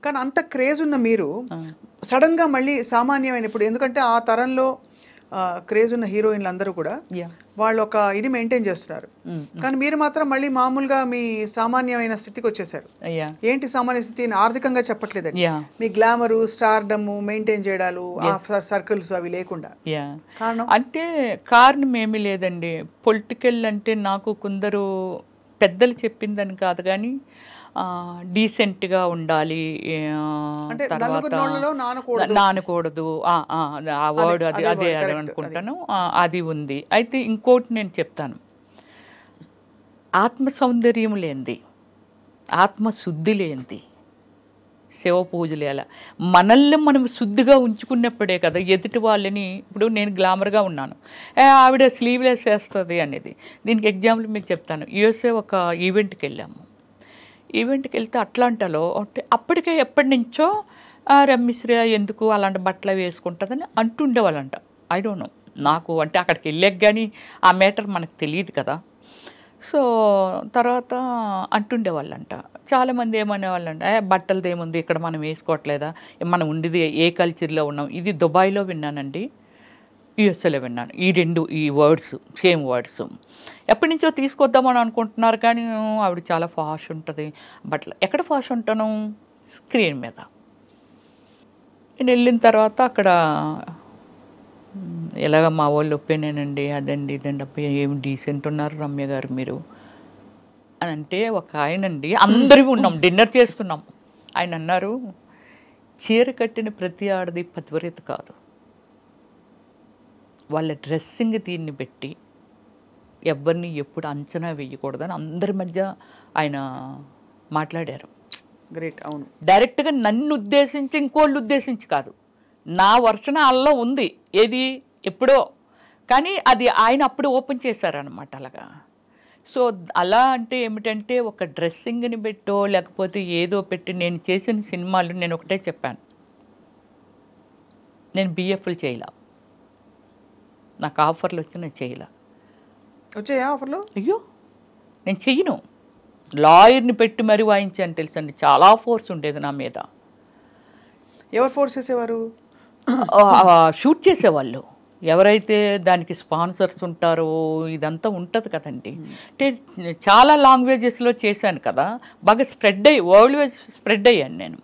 కానీ అంత క్రేజ్ ఉన్న మీరు సడన్గా మళ్ళీ సామాన్యమైన ఇప్పుడు ఎందుకంటే ఆ తరంలో క్రేజ్ ఉన్న హీరోయిన్లు అందరూ కూడా వాళ్ళు ఒక ఇది మెయింటైన్ చేస్తున్నారు. కానీ మీరు మాత్రం మళ్ళీ మామూలుగా మీ సామాన్యమైన స్థితికి వచ్చేసారు. ఏంటి సామాన్య స్థితి? ఆర్థికంగా చెప్పట్లేదండి, మీ గ్లామరు స్టార్డమ్ మెయింటైన్ చేయడాలు సర్కిల్స్ అవి లేకుండా కారణం అంటే కారణం ఏమీ లేదండి. పొలిటికల్ అంటే నాకు కొందరు పెద్దలు చెప్పిందని కాదు కానీ డీసెంట్గా ఉండాలి, తర్వాత నానకూడదు, ఆ వర్డ్ అది అదే అనుకుంటాను, అది ఉంది. అయితే ఇంకోటి నేను చెప్తాను, ఆత్మ సౌందర్యం లేనిది, ఆత్మశుద్ధి లేనిది శివ పూజలు ఎలా మనల్ని మనం శుద్ధిగా ఉంచుకున్నప్పుడే కదా ఎదుటి వాళ్ళని. ఇప్పుడు నేను గ్లామర్గా ఉన్నాను, ఆవిడ స్లీవ్లెస్ వేస్తుంది అనేది. దీనికి ఎగ్జాంపుల్ మీకు చెప్తాను. యూఎస్ఏ ఒక ఈవెంట్కి వెళ్ళాము. ఈవెంట్కి వెళ్తే అట్లాంటాలో అంటే అప్పటికే ఎప్పటి నుంచో రమ్యశ్రీ ఎందుకు అలాంటి బట్టలు వేసుకుంటుందని అంటుండేవాళ్ళంట. ఐ డోంట్ నో, నాకు అంటే అక్కడికి వెళ్ళాక కానీ ఆ మ్యాటర్ మనకు తెలియదు కదా. సో తర్వాత అంటుండేవాళ్ళంట. చాలామంది ఏమనేవాళ్ళంట, బట్టలది ఏముంది ఇక్కడ మనం వేసుకోవట్లేదా, మనం ఉండేది ఏ కల్చర్లో ఉన్నాం. ఇది దుబాయ్లో విన్నానండి, యుఎస్ఏలో విన్నాను. ఈ వర్డ్స్ సేమ్ వర్డ్స్ ఎప్పటి నుంచో తీసుకొద్దామని అనుకుంటున్నారు. కానీ ఆవిడ చాలా ఫాష్ ఉంటుంది బట్టలు. ఎక్కడ ఫాష్ ఉంటాను? స్క్రీన్ మీద. నేను వెళ్ళిన తర్వాత అక్కడ ఎలాగ మా వాళ్ళు ఒప్పేనేనండి, అదండి ఇదండి, అబ్బాయి ఏమి డీసెంట్ ఉన్నారు రమ్య గారు మీరు అని అంటే, ఒక ఆయనండి, అందరూ ఉన్నాం డిన్నర్ చేస్తున్నాం, ఆయన అన్నారు, చీర కట్టిన ప్రతి ఆడది పతివ్రత కాదు, వాళ్ళ డ్రెస్సింగ్ దీన్ని పెట్టి ఎవరిని ఎప్పుడు అంచనా వేయకూడదని అందరి మధ్య ఆయన మాట్లాడారు. గ్రేట్. అవును, డైరెక్ట్గా నన్ను ఉద్దేశించి ఇంకోళ్ళు ఉద్దేశించి కాదు, నా వర్షన అల్లో ఉంది ఏది ఎప్పుడో, కానీ అది ఆయన అప్పుడు ఓపెన్ చేశారనమాట అలాగా. సో అలా అంటే ఏమిటంటే ఒక డ్రెస్సింగ్ని పెట్టో లేకపోతే ఏదో పెట్టి నేను చేసిన సినిమాలు నేను ఒకటే చెప్పాను, నేను బిఎఫ్లు చేయలే, నాకు ఆఫర్లు వచ్చి నేను చేయలే. వచ్చాయా ఆఫర్లు? అయ్యో నేను చెయ్యను, లాయర్ని పెట్టి మరీ వాయించాను తెలుసండి. చాలా ఫోర్స్ ఉండేది నా మీద. ఎవరు ఫోర్స్ చేసేవారు? షూట్ చేసేవాళ్ళు ఎవరైతే దానికి స్పాన్సర్స్ ఉంటారో ఇదంతా ఉంటుంది కదండి. అంటే చాలా లాంగ్వేజెస్లో చేశాను కదా, బాగా స్ప్రెడ్ అయ్యి వరల్డ్ వైజ్ స్ప్రెడ్ అయ్యాను నేను.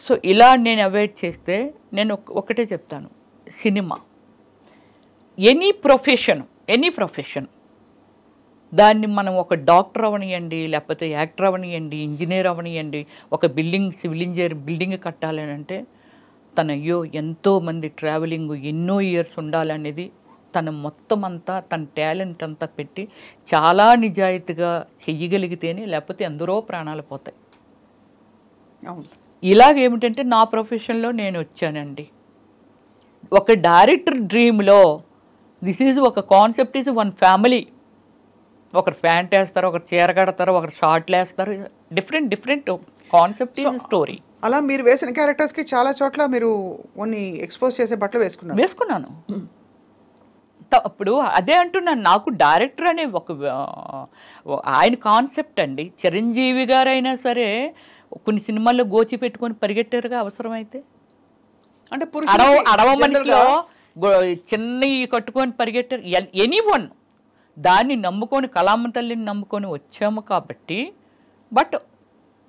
సో ఇలా నేను అవాయిడ్ చేస్తే నేను ఒకటే చెప్తాను, సినిమా ఎనీ ప్రొఫెషన్ దాన్ని మనం ఒక డాక్టర్ అవనియండి, లేకపోతే యాక్టర్ అవనియండి, ఇంజనీర్ అవనియండి, ఒక సివిల్ ఇంజనీర్ బిల్డింగ్ కట్టాలని అంటే అయ్యో ఎంతోమంది ట్రావెలింగ్ ఎన్నో ఇయర్స్ ఉండాలనేది తన మొత్తం అంతా తన టాలెంట్ అంతా పెట్టి చాలా నిజాయితీగా చెయ్యగలిగితేనే, లేకపోతే ఎందరో ప్రాణాలు పోతాయి. ఇలాగేమిటంటే నా ప్రొఫెషన్లో నేను వచ్చానండి. ఒక డైరెక్టర్ డ్రీమ్లో దిస్ ఈజ్ ఒక కాన్సెప్ట్ ఈజ్ వన్ ఫ్యామిలీ. ఒకరు ప్యాంట్ వేస్తారు, ఒకరు చీర కడతారు, ఒకరు షార్ట్లు వేస్తారు, డిఫరెంట్ కాన్సెప్ట్ ఈజ్ స్టోరీ. అలా మీరు వేసిన క్యారెక్టర్స్కి చాలా చోట్ల మీరు కొన్ని ఎక్స్పోజ్ చేసే బట్టలు వేసుకున్నాను. అప్పుడు అదే అంటున్నాను, నాకు డైరెక్టర్ అనే ఒక ఆయన కాన్సెప్ట్ అండి. చిరంజీవి గారైనా సరే కొన్ని సినిమాల్లో గోచి పెట్టుకొని పరిగెట్టారుగా అవసరమైతే. అంటే అడవ మనిషిలో చిన్న కట్టుకొని పరిగెట్టారు. ఎనీవన్ దాన్ని నమ్ముకొని, కళామ తల్లిని నమ్ముకొని వచ్చాము కాబట్టి, బట్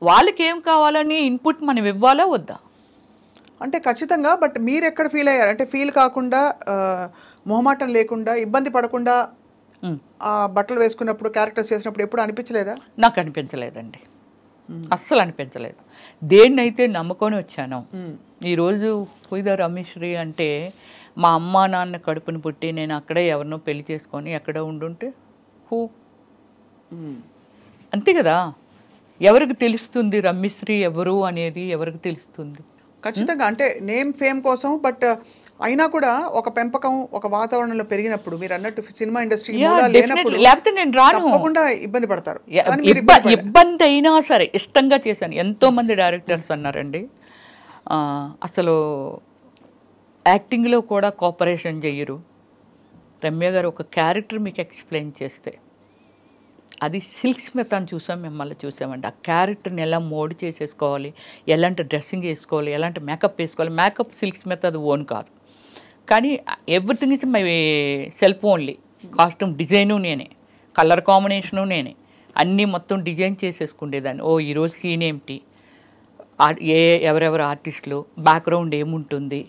వాళ్ళకి ఏం కావాలని ఇన్పుట్ మనం ఇవ్వాలా వద్దా అంటే ఖచ్చితంగా. బట్ మీరు ఎక్కడ ఫీల్ అయ్యారు అంటే, ఫీల్ కాకుండా మొహమాటం లేకుండా ఇబ్బంది పడకుండా ఆ బట్టలు వేసుకున్నప్పుడు క్యారెక్టర్స్ చేసినప్పుడు ఎప్పుడు అనిపించలేదా? నాకు అనిపించలేదండి, అస్సలు అనిపించలేదు. దేన్నైతే నమ్ముకొని వచ్చానో. ఈరోజు పూజ రమేశ్వరి అంటే మా అమ్మ నాన్న కడుపుని పుట్టి నేను అక్కడే ఎవరినో పెళ్లి చేసుకొని ఎక్కడ ఉండుంటే అంతే కదా. ఎవరికి తెలుస్తుంది రమ్యశ్రీ ఎవరు అనేది? ఎవరికి తెలుస్తుంది? ఖచ్చితంగా అంటే నేమ్ ఫేమ్ కోసం. బట్ అయినా కూడా ఒక పెంపకం, ఒక వాతావరణంలో పెరిగినప్పుడు మీరు అన్నట్టు సినిమా ఇండస్ట్రీ లేకపోతే నేను రాను, తప్పకుండా ఇబ్బంది పడతారు. ఇబ్బంది అయినా సరే ఇష్టంగా చేశాను. ఎంతో మంది డైరెక్టర్స్ అన్నారండి అసలు యాక్టింగ్లో కూడా కోఆపరేషన్ చెయ్యరు. రమ్య గారు ఒక క్యారెక్టర్ మీకు ఎక్స్ప్లెయిన్ చేస్తే అది సిల్క్ స్మిత్ అని చూసాం, మిమ్మల్ని చూసామండి. ఆ క్యారెక్టర్ని ఎలా మోడ్ చేసేసుకోవాలి, ఎలాంటి డ్రెస్సింగ్ వేసుకోవాలి, ఎలాంటి మేకప్ వేసుకోవాలి. మేకప్ సిల్క్ స్మిత్ అది ఓన్ కాదు, కానీ everything is my self only. Costume design నేనే, కలర్ కాంబినేషను నేనే, అన్నీ మొత్తం డిజైన్ చేసేసుకునేదాన్ని. ఈరోజు సీన్ ఏమిటి, ఎవరెవరు ఆర్టిస్టులు, బ్యాక్గ్రౌండ్ ఏముంటుంది,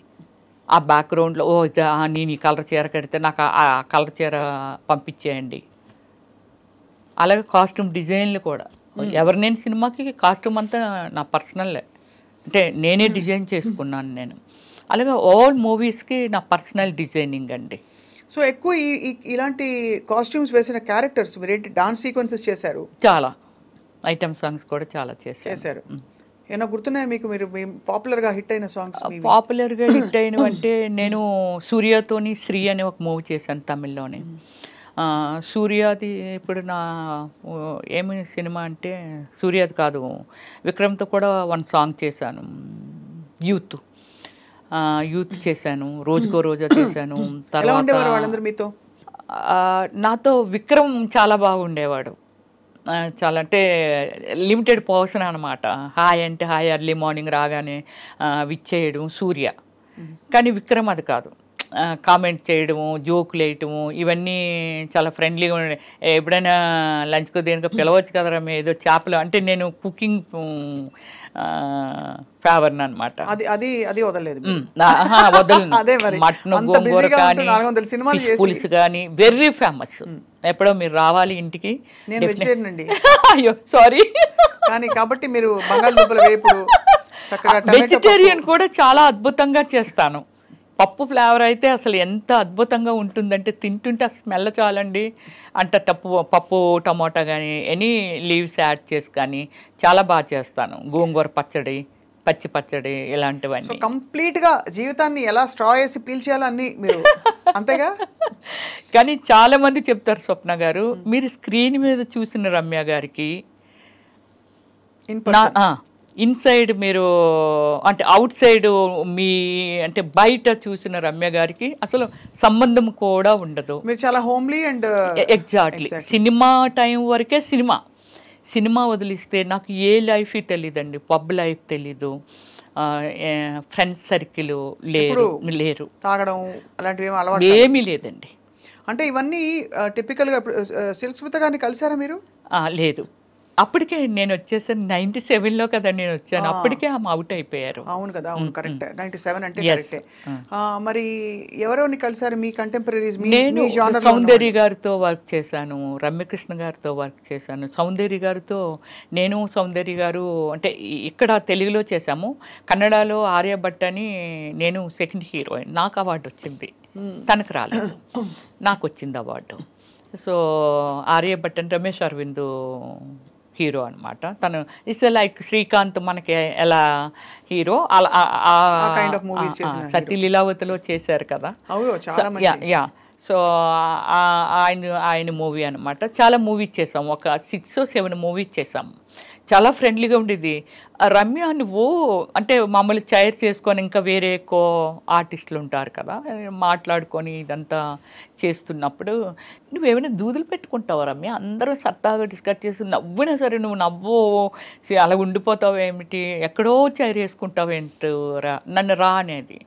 ఆ బ్యాక్గ్రౌండ్లో నేను ఈ కలర్ చీర కడితే నాకు ఆ కలర్ చీర పంపించేయండి. అలాగే కాస్ట్యూమ్ డిజైన్లు కూడా నేను సినిమాకి కాస్ట్యూమ్ అంతా నా పర్సనల్లే, అంటే నేనే డిజైన్ చేసుకున్నాను నేను. అలాగే ఆల్ మూవీస్కి నా పర్సనల్ డిజైనింగ్ అండి. సో ఎక్కువ ఇలాంటి కాస్ట్యూమ్స్ వేసిన క్యారెక్టర్స్ మీరేంటి డాన్స్ సీక్వెన్సెస్ చేశారు, చాలా ఐటమ్ సాంగ్స్ కూడా చాలా చేశారు. ఏమైనా గుర్తున్నాయా మీకు? మీరు పాపులర్గా హిట్ అయిన సాంగ్స్? పాపులర్గా హిట్ అయినవి అంటే నేను సూర్యతోని శ్రీ అనే ఒక మూవీ చేశాను తమిళ్లోనే. సూర్యాది ఇప్పుడు నా ఏమి సినిమా అంటే సూర్యాది కాదు, విక్రమ్తో కూడా వన్ సాంగ్ చేశాను, యూత్ చేశాను, రోజుకో రోజా చేశాను. తర్వాత మీతో నాతో విక్రమ్ చాలా బాగుండేవాడు, చాలా అంటే లిమిటెడ్ పర్సన్ అనమాట. హాయ్ అంటే హాయ్, ఎర్లీ మార్నింగ్ రాగానే విచ్చేయడం సూర్య. కానీ విక్రమ్ అది కాదు, కామెంట్ చేయడము, జోకులు వేయటము, ఇవన్నీ చాలా ఫ్రెండ్లీగా ఉండే. ఎప్పుడైనా లంచ్కో దేనికో పిలవచ్చు కదరా ఏదో చేపలు అంటే, నేను కుకింగ్ ఫేవర్ని అనమాట. వదలను, మటన్ గోంగూర కానీ పులుసు కానీ వెరీ ఫేమస్. ఎప్పుడో మీరు రావాలి ఇంటికి. అయ్యో సారీ, కానీ కాబట్టి మీరు బంగాళదుంపల వేపుడు, వెజిటేరియన్ కూడా చాలా అద్భుతంగా చేస్తాను. పప్పు ఫ్లేవర్ అయితే అసలు ఎంత అద్భుతంగా ఉంటుందంటే, తింటుంటే ఆ స్మెల్ చాలండి. అంటే పప్పు టమోటా కానీ ఎనీ లీవ్స్ యాడ్ చేసి కానీ చాలా బాగా చేస్తాను. గోంగూర పచ్చడి, పచ్చి పచ్చడి, ఇలాంటివన్నీ. కంప్లీట్గా జీవితాన్ని ఎలా స్ట్రా వేసి పీల్చేయాలని మీరు అంతేగా. కానీ చాలా మంది చెప్తారు, స్వప్న గారు మీరు స్క్రీన్ మీద చూసిన రమ్య గారికి ఇన్సైడ్ మీరు అంటే అవుట్ సైడ్ మీ అంటే బయట చూసిన రమ్య గారికి అసలు సంబంధం కూడా ఉండదు. మీరు చాలా homely and exactly. Cinema time వరకే సినిమా వదిలిస్తే నాకు ఏ లైఫ్ తెలియదండి. పబ్ లైఫ్ తెలీదు, ఫ్రెండ్స్ సర్కిల్ లేరు, తాగడం అలాంటివి ఏమీ లేదండి. అంటే ఇవన్నీ టిపికల్గా సిల్క్ స్మిత గారిని కలిసారా మీరు? లేదు, అప్పటికే నేను వచ్చేసాను 97లో కదా నేను వచ్చాను, అప్పటికే ఆమె అవుట్ అయిపోయారు. అవును కదా, అవును కరెక్ట్. 97 అంటే కరెక్టే. మరి ఎవరెవరిని కలిసారు మీ కంటెంపరీస్? నేను సౌందర్య గారితో వర్క్ చేశాను, రమ్యకృష్ణ గారితో వర్క్ చేశాను. సౌందర్య గారితో సౌందర్య గారు అంటే ఇక్కడ తెలుగులో చేశాము, కన్నడలో ఆర్యభట్ అని నేను సెకండ్ హీరోయిన్. నాకు అవార్డు వచ్చింది, తనకు రాలేదు, నాకు వచ్చింది అవార్డు. సో ఆర్యభట్ అని రమేష్ అరవింద్ హీరో అనమాట. తను ఇట్స్ లైక్ శ్రీకాంత్ మనకి ఎలా హీరో అలా సతీ లీలావతిలో చేశారు కదా. యా, సో ఆయన మూవీ అనమాట. చాలా మూవీస్ చేసాము, ఒక 6 or 7 మూవీస్ చేసాము. చాలా ఫ్రెండ్లీగా ఉండేది. రమ్య నువ్వు అంటే మామూలు చైర్స్ వేసుకొని ఇంకా వేరే ఎక్కువ ఆర్టిస్టులు ఉంటారు కదా, మాట్లాడుకొని ఇదంతా చేస్తున్నప్పుడు నువ్వేమైనా దూదులు పెట్టుకుంటావా రమ్య? అందరూ సరదాగా డిస్కస్ చేసి నవ్వినా సరే నువ్వు అలా ఉండిపోతావు ఏమిటి, ఎక్కడో చైర్ వేసుకుంటావేంట్రా, నన్ను రా అనేది,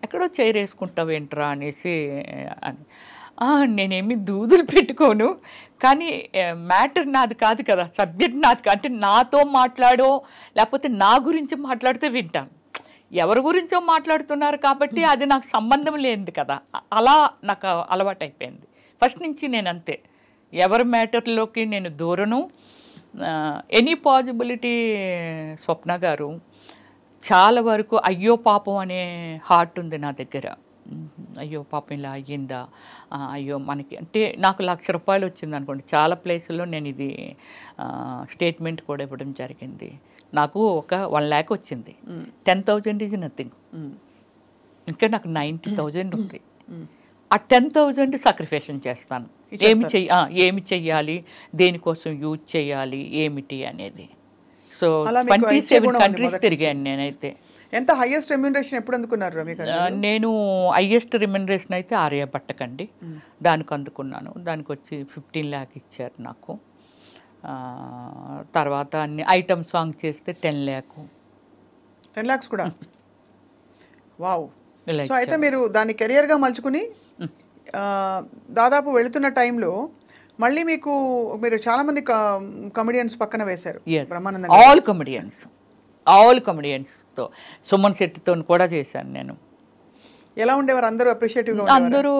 ఎక్కడో చైర్ వేసుకుంటావేంట్రా అనేసి అని. నేనేమి దూదులు పెట్టుకోను, కానీ మ్యాటర్ నాది కాదు కదా, సబ్జెక్ట్ నాది కాదు. అంటే నాతో మాట్లాడో లేకపోతే నా గురించి మాట్లాడితే వింటాను, ఎవరి గురించో మాట్లాడుతున్నారు కాబట్టి అది నాకు సంబంధం లేనిది కదా, అలా నాకు అలవాటు అయిపోయింది ఫస్ట్ నుంచి. నేను అంతే, ఎవరి మ్యాటర్లోకి నేను దూరను. ఎనీ పాజిబిలిటీ స్వప్న గారు చాలా వరకు అయ్యో పాపం అనే హార్ట్ ఉంది నా దగ్గర. అయ్యో పాపం ఇలా అయ్యిందా, అయ్యో మనకి అంటే నాకు ₹1,00,000 వచ్చింది అనుకోండి, చాలా ప్లేసుల్లో నేను ఇది స్టేట్మెంట్ కూడా ఇవ్వడం జరిగింది. నాకు ఒక 1 lakh వచ్చింది, 10,000 ఈజ్ నథింగ్. ఇంకా నాకు 90,000 ఉంది. ఆ 10,000 సాక్రిఫికేషన్ చేస్తాను. ఏమి చెయ్యాలి, దేనికోసం యూజ్ చేయాలి, ఏమిటి అనేది. సో 27 countries తిరిగాను నేనైతే. ఎంత హైయెస్ట్ రెమ్యూనరేషన్ ఎప్పుడు అందుకున్నారు రమ్య? నేను హైయెస్ట్ రెమ్యూనరేషన్ అయితే ఆర్యభట్టకండి, దానికి అందుకున్నాను. దానికి వచ్చి 15 lakh ఇచ్చారు నాకు. తర్వాత అన్ని ఐటమ్ సాంగ్ చేస్తే 10 lakh. 10 lakhs కూడా. వావ్. ఇలా సో అయితే మీరు దాన్ని కెరియర్గా మలుచుకుని దాదాపు వెళుతున్న టైంలో మళ్ళీ మీరు చాలా మంది కమెడియన్స్ పక్కన వేశారు. బ్రహ్మానందం ఆల్ కమెడియన్స్తో, సుమన్ శెట్టితో కూడా చేశాను నేను. ఎలా ఉండేవారు అందరూ? అప్రిషియేటివ్గా అందరూ.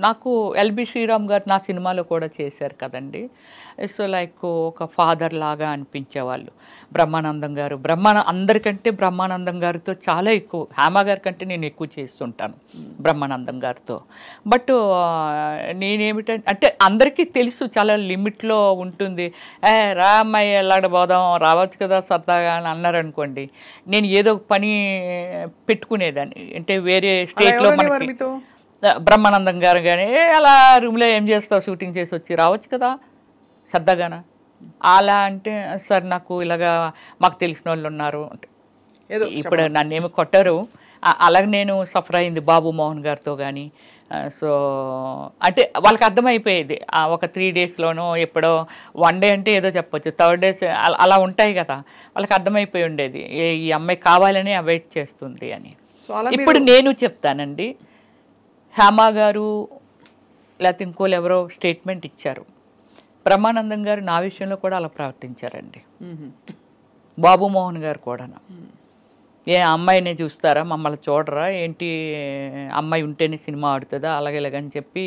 నాకు ఎల్బి శ్రీరామ్ గారు నా సినిమాలో కూడా చేశారు కదండి. సో లైక్ ఒక ఫాదర్ లాగా అనిపించేవాళ్ళు. బ్రహ్మానందం గారు, అందరికంటే బ్రహ్మానందం గారితో చాలా ఎక్కువ, హేమ గారి కంటే నేను ఎక్కువ చేస్తుంటాను బ్రహ్మానందం గారితో. బట్ నేనేమిటంటే, అంటే అందరికీ తెలుసు చాలా లిమిట్లో ఉంటుంది. రా అమ్మాయి వెళ్ళాడబోదాం, రావచ్చు కదా సరదాగా అని అన్నారనుకోండి, నేను ఏదో ఒక పని పెట్టుకునేదాన్ని. అంటే వేరే స్టేట్లో బ్రహ్మానందం గారు కానీ అలా రూమ్లో ఏం చేస్తావు, షూటింగ్ చేసి వచ్చి రావచ్చు కదా సరదాగాన అలా అంటే, సార్ నాకు ఇలాగా మాకు తెలిసిన వాళ్ళు ఉన్నారు అంటే, ఇప్పుడు నన్నేమి కొట్టరు. అలాగే నేను సఫర్ అయింది బాబు మోహన్ గారితో కానీ. సో అంటే వాళ్ళకి అర్థమైపోయేది ఒక 3 daysలోనో ఎప్పుడో 1 day అంటే ఏదో చెప్పొచ్చు, 3rd day అలా ఉంటాయి కదా, వాళ్ళకి అర్థమైపోయి ఉండేది ఈ అమ్మాయి కావాలని అవాయిడ్ చేస్తుంది అని. ఇప్పుడు నేను చెప్తానండి, హేమ గారు లేకపోతే ఇంకోళ్ళు ఎవరో స్టేట్మెంట్ ఇచ్చారు, బ్రహ్మానందం గారు నా విషయంలో కూడా అలా ప్రవర్తించారండి. బాబు మోహన్ గారు కూడా, ఏ అమ్మాయిని చూస్తారా, మమ్మల్ని చూడరా ఏంటి, అమ్మాయి ఉంటేనే సినిమా ఆడుతుందా, అలాగే ఇలాగని చెప్పి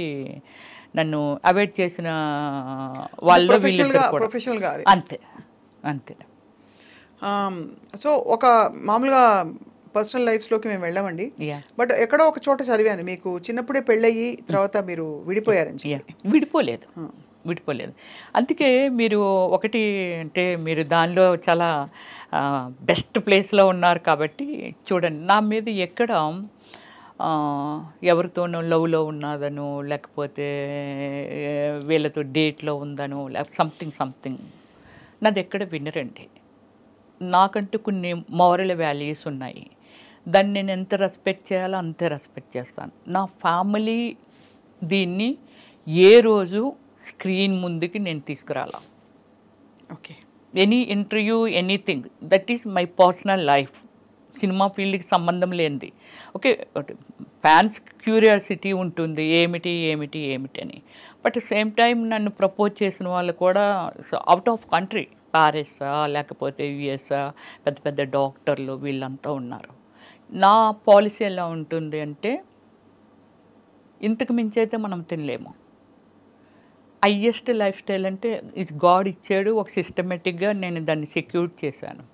నన్ను అవాయిడ్ చేసిన వాళ్ళు అంతే అంతే. సో ఒక మామూలుగా పర్సనల్ లైఫ్స్లోకి మేము వెళ్ళామండి, బట్ ఎక్కడో ఒక చోట చదివాను మీకు చిన్నప్పుడే పెళ్ళయ్యి తర్వాత మీరు విడిపోయారని. విడిపోలేదు. అందుకే మీరు ఒకటి అంటే మీరు దానిలో చాలా బెస్ట్ ప్లేస్లో ఉన్నారు కాబట్టి చూడండి, నా మీద ఎక్కడ ఎవరితోనో లవ్లో ఉన్నదను, లేకపోతే వీళ్ళతో డేట్లో ఉందను, లేకపోతే సంథింగ్ నాది ఎక్కడ వినరండి. నాకంటూ కొన్ని మోరల్ వాల్యూస్ ఉన్నాయి, దాన్ని నేను ఎంత రెస్పెక్ట్ చేయాలో అంతే రెస్పెక్ట్ చేస్తాను. నా ఫ్యామిలీ దీన్ని ఏ రోజు స్క్రీన్ ముందుకి నేను తీసుకురాలా. Okay, any interview anything that is my personal life, cinema ఫీల్డ్కి సంబంధం లేనిది. ఓకే, ఫ్యాన్స్ క్యూరియాసిటీ ఉంటుంది ఏమిటి అని, బట్ సేమ్ టైం నన్ను ప్రపోజ్ చేసిన వాళ్ళు కూడా అవుట్ ఆఫ్ కంట్రీ, ప్యారిసా లేకపోతే యుఎస్ఆ, పెద్ద పెద్ద డాక్టర్లు వీళ్ళంతా ఉన్నారు. నా పాలసీ ఎలా ఉంటుంది అంటే, ఇంతకు మించి అయితే మనం తినలేము. హయ్యెస్ట్ లైఫ్ స్టైల్ అంటే ఇస్ గాడ్ ఇచ్చాడు, ఒక సిస్టమేటిక్గా నేను దాన్ని సెక్యూర్ చేశాను.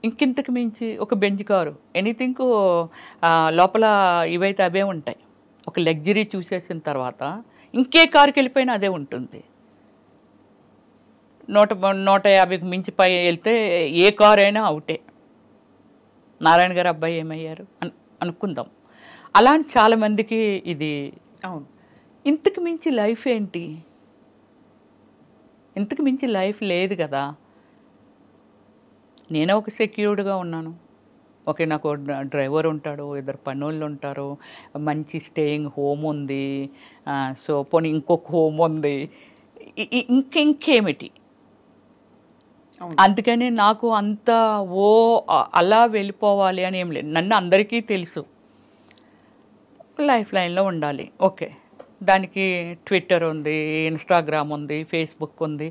ఇంకింతకు మించి ఒక బెంచ్ కారు ఎనీథింగ్ లోపల ఇవైతే అవే ఉంటాయి. ఒక లగ్జరీ చూసేసిన తర్వాత ఇంకే కారుకి వెళ్ళిపోయినా అదే ఉంటుంది. 150కి మించి పై వెళ్తే ఏ కారు అయినా అవుటే. నారాయణ గారు అబ్బాయి ఏమయ్యారు అనుకుందాం. అలాంటి చాలామందికి ఇది. అవును, ఇంతకు మించి లైఫ్ ఏంటి, ఇంతకు మించి లైఫ్ లేదు కదా. నేనే ఒక సెక్యూర్డ్గా ఉన్నాను. ఓకే, నాకు డ్రైవర్ ఉంటాడు, 2 పనులు ఉంటారు, మంచి స్టేయింగ్ హోమ్ ఉంది, సో పోనీ ఇంకొక హోమ్ ఉంది, ఇంకేమిటి. అందుకని నాకు అంత అలా వెళ్ళిపోవాలి అని ఏం లేదు. నన్ను అందరికీ తెలుసు, లైఫ్ లైన్లో ఉండాలి. ఓకే, దానికి ట్విట్టర్ ఉంది, ఇన్స్టాగ్రామ్ ఉంది, ఫేస్బుక్ ఉంది.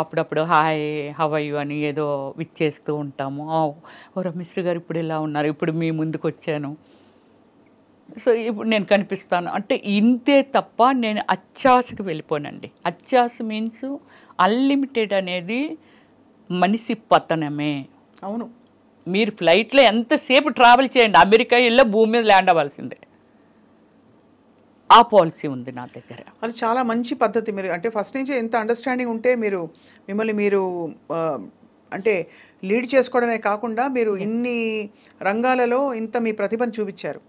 అప్పుడప్పుడు హాయ్ హవ్ యు అని ఏదో విచ్చేస్తూ ఉంటాము. రమేశ్వరి గారు ఇప్పుడు ఇలా ఉన్నారు, ఇప్పుడు మీ ముందుకు వచ్చాను, సో ఇప్పుడు నేను కనిపిస్తాను అంటే ఇంతే తప్ప నేను అత్యాశకు వెళ్ళిపోనండి. అత్యాశ మీన్స్ అన్లిమిటెడ్ అనేది మనిషి పతనమే. అవును, మీరు ఫ్లైట్లో ఎంతసేపు ట్రావెల్ చేయండి, అమెరికా వెళ్ళి భూమి మీద ల్యాండ్ అవ్వాల్సిందే. ఆ పాలసీ ఉంది నా దగ్గర. అది చాలా మంచి పద్ధతి. మీరు అంటే ఫస్ట్ నుంచి ఎంత అండర్స్టాండింగ్ ఉంటే మిమ్మల్ని మీరు అంటే లీడ్ చేసుకోవడమే కాకుండా మీరు ఇన్ని రంగాలలో ఇంత మీ ప్రతిభను చూపించారు.